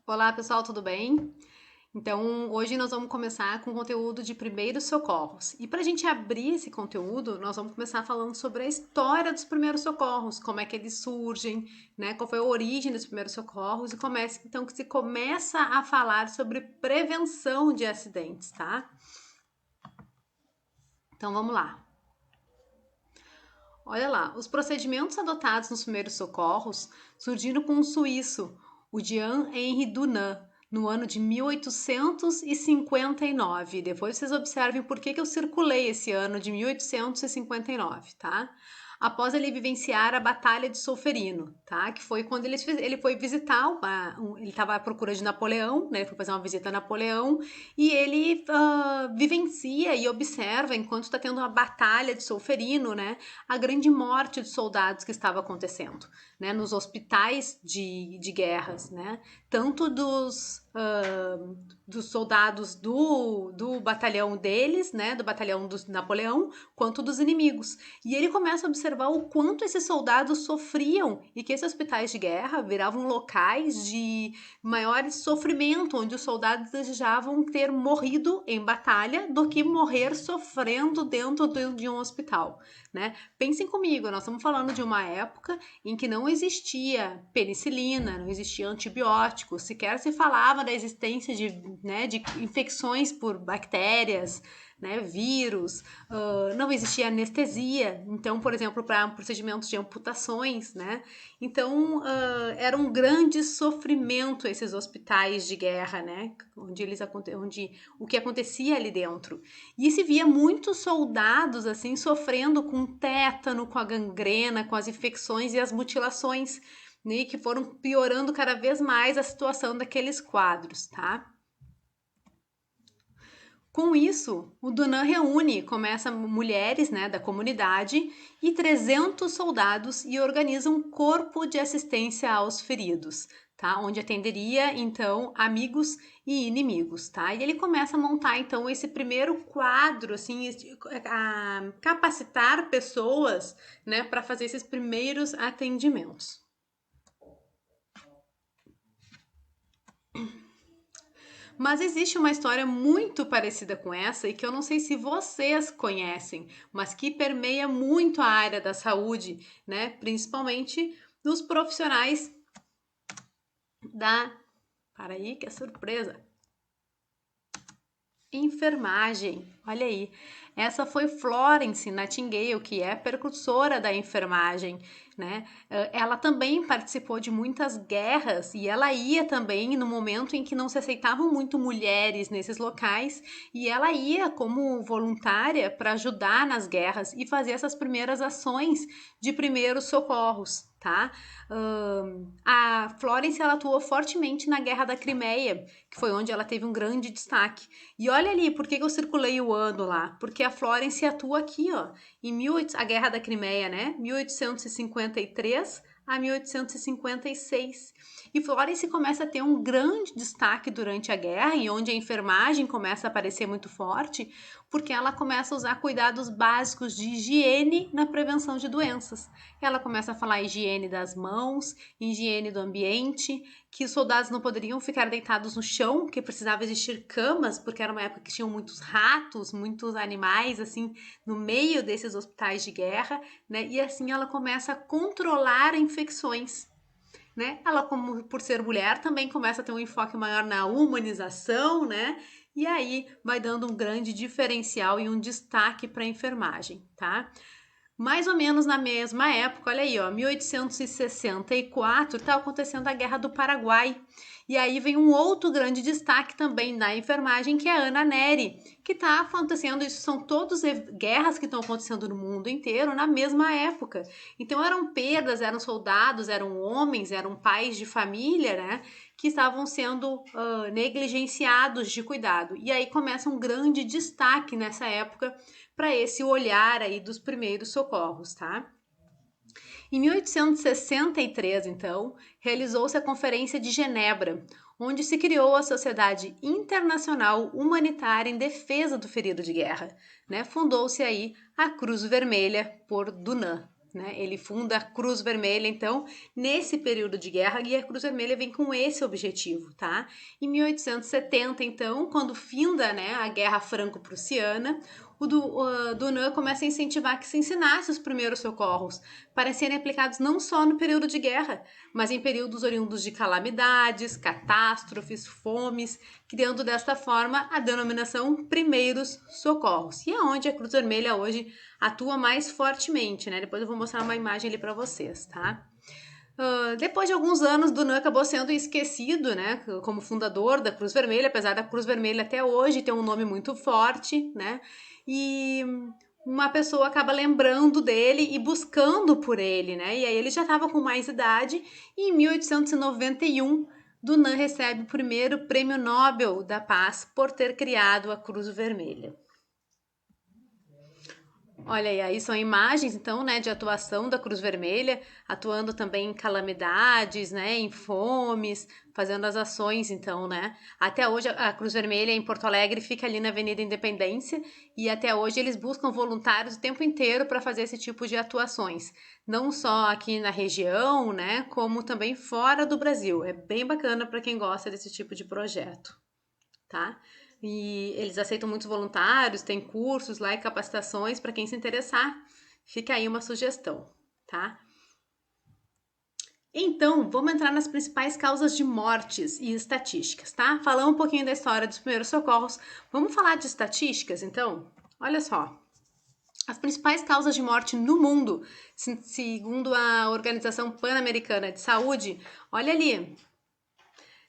Olá pessoal, tudo bem? Então, hoje nós vamos começar com conteúdo de primeiros socorros. E para a gente abrir esse conteúdo, nós vamos começar falando sobre a história dos primeiros socorros, como é que eles surgem, né? Qual foi a origem dos primeiros socorros e então que se começa a falar sobre prevenção de acidentes, tá? Então vamos lá. Olha lá, os procedimentos adotados nos primeiros socorros surgiram com um suíço, o Jean-Henri Dunant, no ano de 1859. Depois vocês observem por que eu circulei esse ano de 1859, tá? Após ele vivenciar a Batalha de Solferino, tá? Que foi quando ele foi visitar, ele estava à procura de Napoleão, né? Ele foi fazer uma visita a Napoleão e ele vivencia e observa, enquanto está tendo uma batalha de Solferino, né? A grande morte de soldados que estava acontecendo, né? Nos hospitais de guerras, né? Tanto dos soldados do batalhão deles, né? Do batalhão do Napoleão, quanto dos inimigos. E ele começa a observar o quanto esses soldados sofriam e que esses hospitais de guerra viravam locais de maior sofrimento, onde os soldados desejavam ter morrido em batalha do que morrer sofrendo dentro de um hospital, né? Pensem comigo, nós estamos falando de uma época em que não existia penicilina, não existia antibióticos, sequer se falava da existência de infecções por bactérias, né, vírus, não existia anestesia, então, por exemplo, para procedimentos de amputações, né, então era um grande sofrimento esses hospitais de guerra, né, onde o que acontecia ali dentro, e se via muitos soldados assim sofrendo com tétano, com a gangrena, com as infecções e as mutilações, né, que foram piorando cada vez mais a situação daqueles quadros, tá? Com isso, o Dunan começa mulheres, né, da comunidade e 300 soldados e organiza um corpo de assistência aos feridos, tá? Onde atenderia então amigos e inimigos, tá? E ele começa a montar então esse primeiro quadro, assim, a capacitar pessoas, né, para fazer esses primeiros atendimentos. Mas existe uma história muito parecida com essa e que eu não sei se vocês conhecem, mas que permeia muito a área da saúde, né? Principalmente dos profissionais da. Para aí, que é surpresa! Enfermagem. Olha aí. Essa foi Florence Nightingale, que é precursora da enfermagem, né? Ela também participou de muitas guerras e ela ia também no momento em que não se aceitavam muito mulheres nesses locais e ela ia como voluntária para ajudar nas guerras e fazer essas primeiras ações de primeiros socorros, tá? A Florence ela atuou fortemente na Guerra da Crimeia, que foi onde ela teve um grande destaque. E olha ali, por que eu circulei o ano lá? Porque a Florence atua aqui, ó, a Guerra da Crimeia, né? 1853 a 1856. E Florence começa a ter um grande destaque durante a guerra, e onde a enfermagem começa a aparecer muito forte, porque ela começa a usar cuidados básicos de higiene na prevenção de doenças. Ela começa a falar higiene das mãos, higiene do ambiente, que os soldados não poderiam ficar deitados no chão, que precisava existir camas, porque era uma época que tinham muitos ratos, muitos animais, assim, no meio desses hospitais de guerra, né? E assim ela começa a controlar infecções, né? Ela, como por ser mulher, também começa a ter um enfoque maior na humanização, né? E aí vai dando um grande diferencial e um destaque para a enfermagem, tá? Mais ou menos na mesma época, olha aí, ó, 1864, está acontecendo a Guerra do Paraguai. E aí vem um outro grande destaque também da enfermagem, que é a Ana Neri, que está acontecendo, isso são todas guerras que estão acontecendo no mundo inteiro na mesma época. Então eram perdas, eram soldados, eram homens, eram pais de família, né? Que estavam sendo negligenciados de cuidado. E aí começa um grande destaque nessa época para esse olhar aí dos primeiros socorros, tá? Em 1863, então, realizou-se a Conferência de Genebra, onde se criou a Sociedade Internacional Humanitária em Defesa do Ferido de Guerra, né? Fundou-se aí a Cruz Vermelha por Dunant. né? Ele funda a Cruz Vermelha, então, nesse período de guerra, e a Cruz Vermelha vem com esse objetivo, tá? Em 1870, então, quando finda, né, a Guerra Franco-Prussiana, o Dunant começa a incentivar que se ensinasse os primeiros socorros para serem aplicados não só no período de guerra, mas em períodos oriundos de calamidades, catástrofes, fomes, criando desta forma a denominação primeiros socorros. E é onde a Cruz Vermelha hoje atua mais fortemente, né? Depois eu vou mostrar uma imagem ali para vocês, tá? Depois de alguns anos, Dunant acabou sendo esquecido, né, como fundador da Cruz Vermelha, apesar da Cruz Vermelha até hoje ter um nome muito forte, né? E uma pessoa acaba lembrando dele e buscando por ele, né? E aí ele já estava com mais idade e em 1891 Dunant recebe o primeiro Prêmio Nobel da Paz por ter criado a Cruz Vermelha. Olha aí são imagens, então, né, de atuação da Cruz Vermelha, atuando também em calamidades, né, em fomes, fazendo as ações, então, né. Até hoje a Cruz Vermelha em Porto Alegre fica ali na Avenida Independência e até hoje eles buscam voluntários o tempo inteiro para fazer esse tipo de atuações. Não só aqui na região, né, como também fora do Brasil. É bem bacana para quem gosta desse tipo de projeto, tá? E eles aceitam muitos voluntários, tem cursos lá e capacitações para quem se interessar. Fica aí uma sugestão, tá? Então, vamos entrar nas principais causas de mortes e estatísticas, tá? Falar um pouquinho da história dos primeiros socorros. Vamos falar de estatísticas, então? Olha só. As principais causas de morte no mundo, segundo a Organização Pan-Americana de Saúde, olha ali,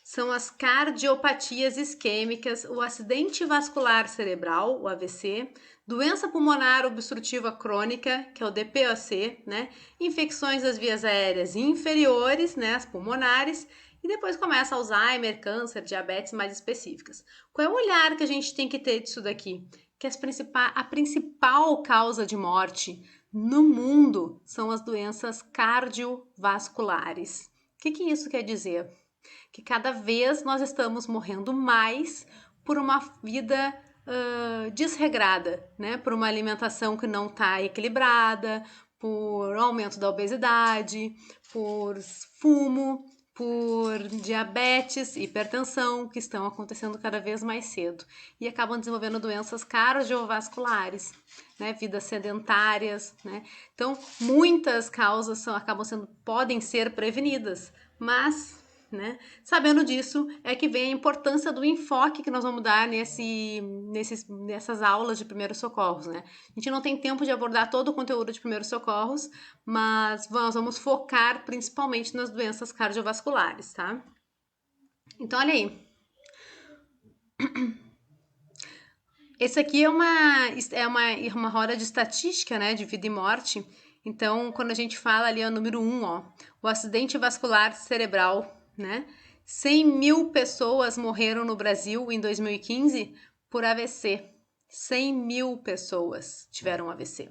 são as cardiopatias isquêmicas, o acidente vascular cerebral, o AVC, doença pulmonar obstrutiva crônica, que é o DPOC, né? Infecções das vias aéreas inferiores, né? As pulmonares, e depois começa Alzheimer, câncer, diabetes mais específicas. Qual é o olhar que a gente tem que ter disso daqui? Que a principal causa de morte no mundo são as doenças cardiovasculares. O que isso quer dizer? Que cada vez nós estamos morrendo mais por uma vida desregrada, né? Por uma alimentação que não está equilibrada, por aumento da obesidade, por fumo, por diabetes, hipertensão, que estão acontecendo cada vez mais cedo e acabam desenvolvendo doenças cardiovasculares, né? Vidas sedentárias, né? Então, muitas causas podem ser prevenidas, mas né? Sabendo disso, é que vem a importância do enfoque que nós vamos dar nessas aulas de primeiros socorros. Né? A gente não tem tempo de abordar todo o conteúdo de primeiros socorros, mas nós vamos focar principalmente nas doenças cardiovasculares. Tá? Então, olha aí. Esse aqui é uma roda de estatística, né, de vida e morte. Então, quando a gente fala ali, o número 1, ó, o acidente vascular cerebral, né? 100 mil pessoas morreram no Brasil em 2015 por AVC. 100 mil pessoas tiveram AVC.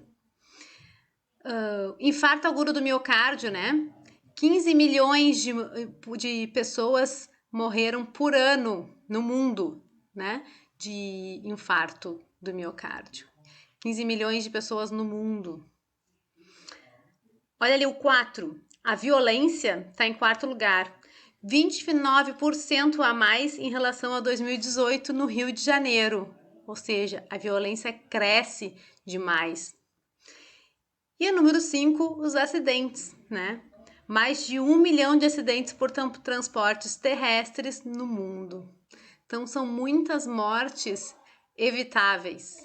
Infarto agudo do miocárdio, né? 15 milhões de pessoas morreram por ano no mundo, né? De infarto do miocárdio. 15 milhões de pessoas no mundo. Olha ali o 4. A violência está em quarto lugar. 29% a mais em relação a 2018 no Rio de Janeiro. Ou seja, a violência cresce demais. E o número 5, os acidentes, né? Mais de 1 milhão de acidentes por transportes terrestres no mundo. Então, são muitas mortes evitáveis.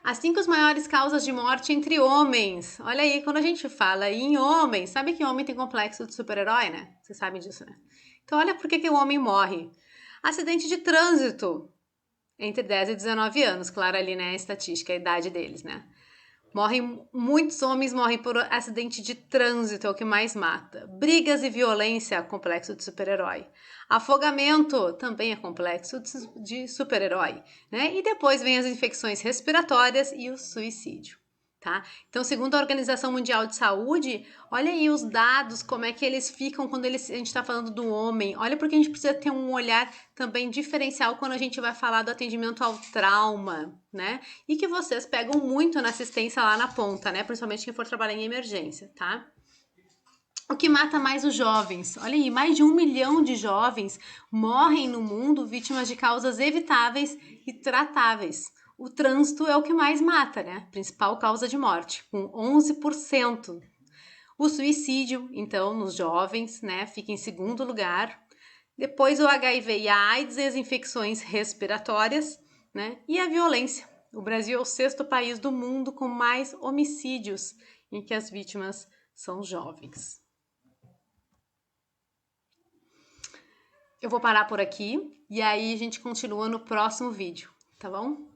As 5 maiores causas de morte entre homens. Olha aí, quando a gente fala em homens, sabe que homem tem complexo de super-herói, né? Vocês sabem disso, né? Então, olha por que o homem morre. Acidente de trânsito. Entre 10 e 19 anos, claro, ali, né? A estatística, a idade deles, né? Muitos homens morrem por acidente de trânsito, é o que mais mata. Brigas e violência, complexo de super-herói. Afogamento, também é complexo de super-herói, né? E depois vem as infecções respiratórias e o suicídio. tá? Então, segundo a Organização Mundial de Saúde, olha aí os dados, como é que eles ficam quando a gente está falando do homem. Olha porque a gente precisa ter um olhar também diferencial quando a gente vai falar do atendimento ao trauma, né? E que vocês pegam muito na assistência lá na ponta, né? Principalmente quem for trabalhar em emergência, tá? O que mata mais os jovens? Olha aí, mais de 1 milhão de jovens morrem no mundo vítimas de causas evitáveis e tratáveis. O trânsito é o que mais mata, né? Principal causa de morte, com 11%. O suicídio, então, nos jovens, né, fica em segundo lugar. Depois o HIV e a AIDS e as infecções respiratórias, né? E a violência. O Brasil é o 6º país do mundo com mais homicídios, em que as vítimas são jovens. Eu vou parar por aqui e aí a gente continua no próximo vídeo, tá bom?